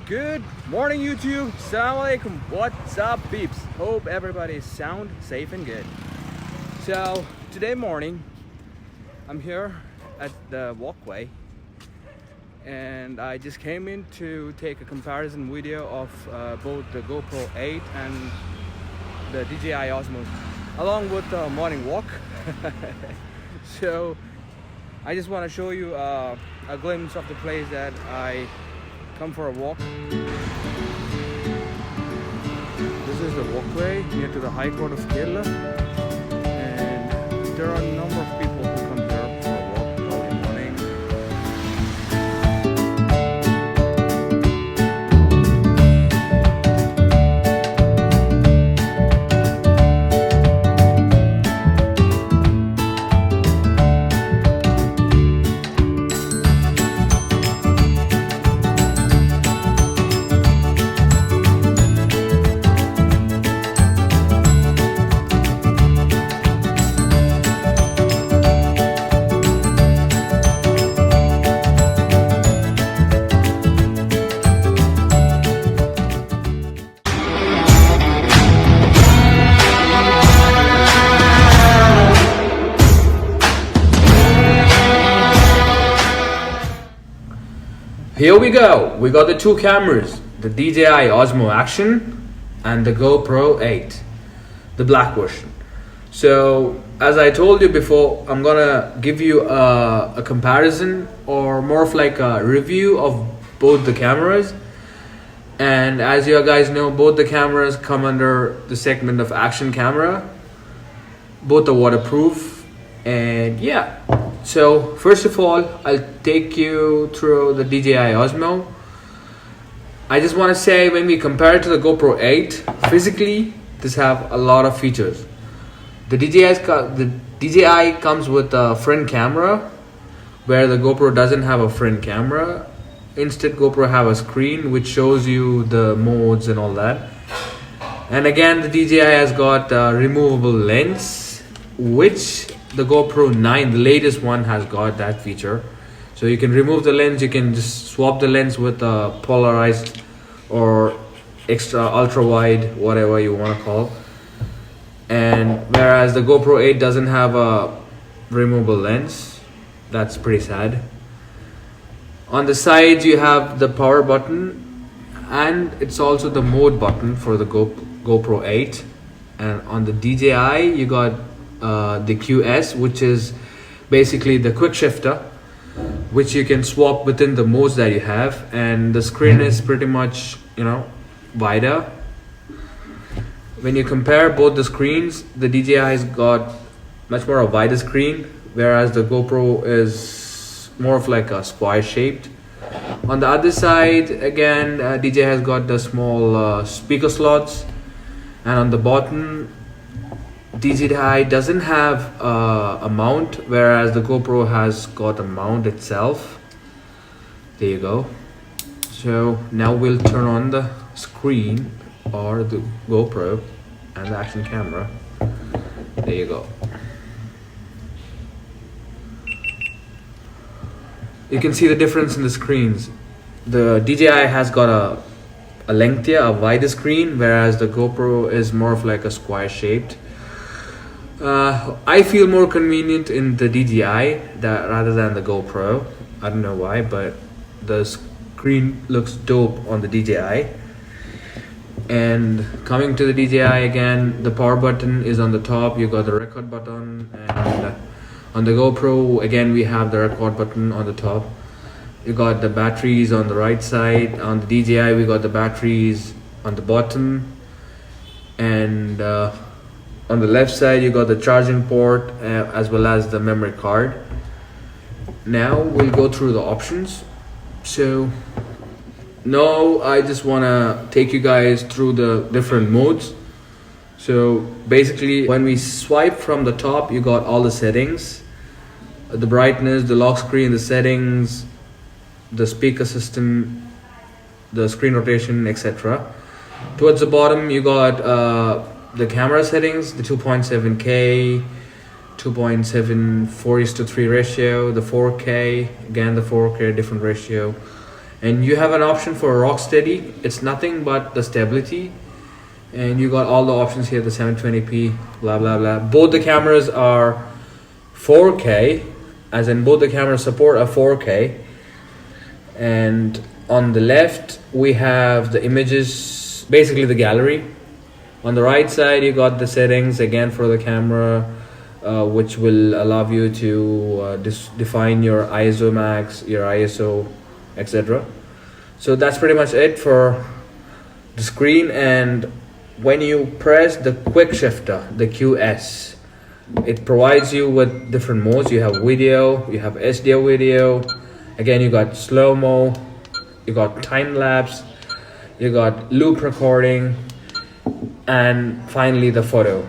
Good morning YouTube, Assalamu alaikum, what's up peeps? Hope everybody is sound, safe and good. So today morning I'm here at the walkway and I just came in to take a comparison video of both the GoPro 8 and the DJI Osmo along with the morning walk. So I just want to show you a glimpse of the place that I come for a walk. This is the walkway near to the High Court of Kerala, and there are a number of people who come here for a walk early morning. Here we go, we got the two cameras, the DJI Osmo Action and the GoPro 8, the black version. So as I told you before, I'm gonna give you a comparison or more of like a review of both the cameras. And as you guys know, both the cameras come under the segment of action camera. Both are waterproof, and yeah. So first of all, I'll take you through the DJI Osmo. I just want to say, when we compare it to the GoPro 8, physically this have a lot of features. The DJI comes with a front camera, where the GoPro doesn't have a front camera. Instead, GoPro have a screen which shows you the modes and all that. And again, the DJI has got a removable lens, which the GoPro 9, the latest one, has got that feature. So you can remove the lens, you can just swap the lens with a polarized or extra ultra wide, whatever you want to call. And whereas the GoPro 8 doesn't have a removable lens, that's pretty sad. On the sides you have the power button, and it's also the mode button for the GoPro 8. And on the DJI you got the QS, which is basically the quick shifter, which you can swap within the modes that you have, and the screen is pretty much, you know, wider. When you compare both the screens, the DJI has got much more a wider screen, whereas the GoPro is more of like a square shaped. On the other side, again, DJI has got the small speaker slots, and on the bottom DJI doesn't have a mount, whereas the GoPro has got a mount itself. There you go. So now we'll turn on the screen or the GoPro and the action camera. There you go. You can see the difference in the screens. The DJI has got a lengthier, a wider screen, whereas the GoPro is more of like a square shaped. I feel more convenient in the DJI rather than the GoPro. I don't know why, but the screen looks dope on the DJI. And coming to the DJI again, the power button is on the top. You got the record button, and on the GoPro again we have the record button on the top. You got the batteries on the right side. On the DJI we got the batteries on the bottom, and on the left side you got the charging port as well as the memory card. Now we'll go through the options. So now I just want to take you guys through the different modes. So basically, when we swipe from the top, you got all the settings, the brightness, the lock screen, the settings, the speaker system, the screen rotation, etc. Towards the bottom you got the camera settings, the 2.7K, 2.74:3 ratio. The 4K, again the 4K different ratio. And you have an option for rock steady. It's nothing but the stability. And you got all the options here, the 720p, blah blah blah. Both the cameras are 4K, as in both the cameras support a 4K. And on the left we have the images, basically the gallery. On the right side you got the settings again for the camera, which will allow you to define your ISO max, your ISO, etc. So that's pretty much it for the screen. And when you press the quick shifter, the QS, it provides you with different modes. You have video, you have SDR video, again you got slow-mo, you got time-lapse, you got loop recording, and finally the photo.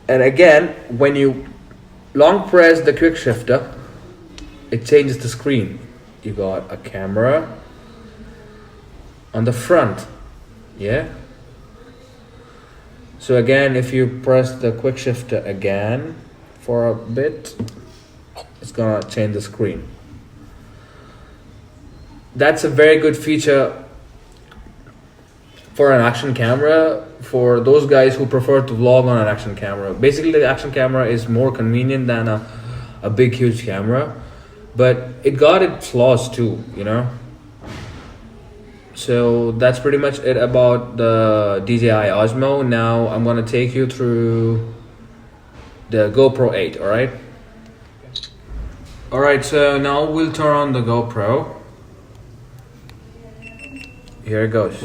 And again, when you long press the quick shifter, it changes the screen. You got a camera on the front, yeah. So again, if you press the quick shifter again for a bit, it's gonna change the screen. That's a very good feature for an action camera, for those guys who prefer to vlog on an action camera. Basically, the action camera is more convenient than a big huge camera, but it got its flaws too, you know. So that's pretty much it about the DJI Osmo. Now I'm gonna take you through the GoPro 8, alright? Alright, so now we'll turn on the GoPro. Here it goes.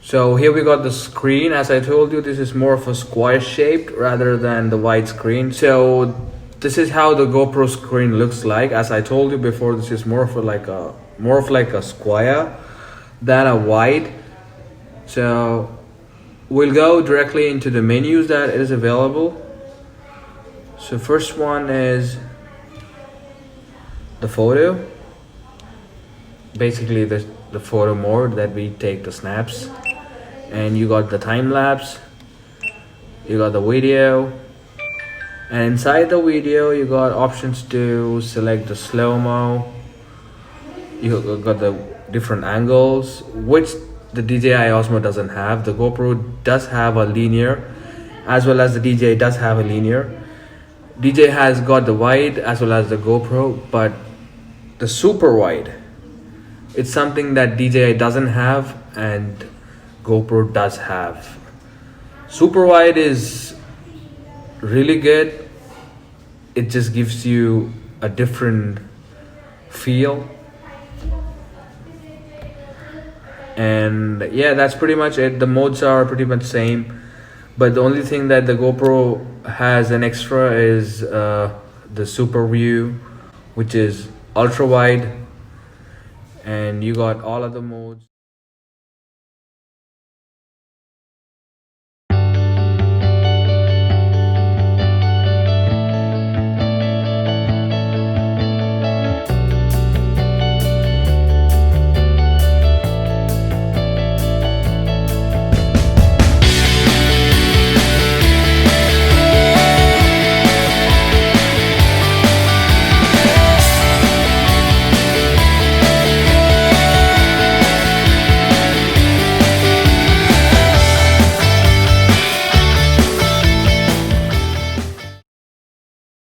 So here we got the screen. As I told you, this is more of a square shaped rather than the wide screen. So this is how the GoPro screen looks like. As I told you before, this is more of like a square than a wide. So we'll go directly into the menus that is available. So first one is the photo, basically the photo mode that we take the snaps. And you got the time lapse, you got the video, and inside the video you got options to select the slow-mo. You got the different angles, which the DJI Osmo doesn't have. The GoPro does have a linear, as well as the DJI does have a linear. DJI has got the wide as well as the GoPro, but the super wide, it's something that DJI doesn't have and GoPro does have. Super wide is really good. It just gives you a different feel. And yeah, that's pretty much it. The modes are pretty much same, but the only thing that the GoPro has an extra is the super view, which is ultra wide, and you got all of the modes.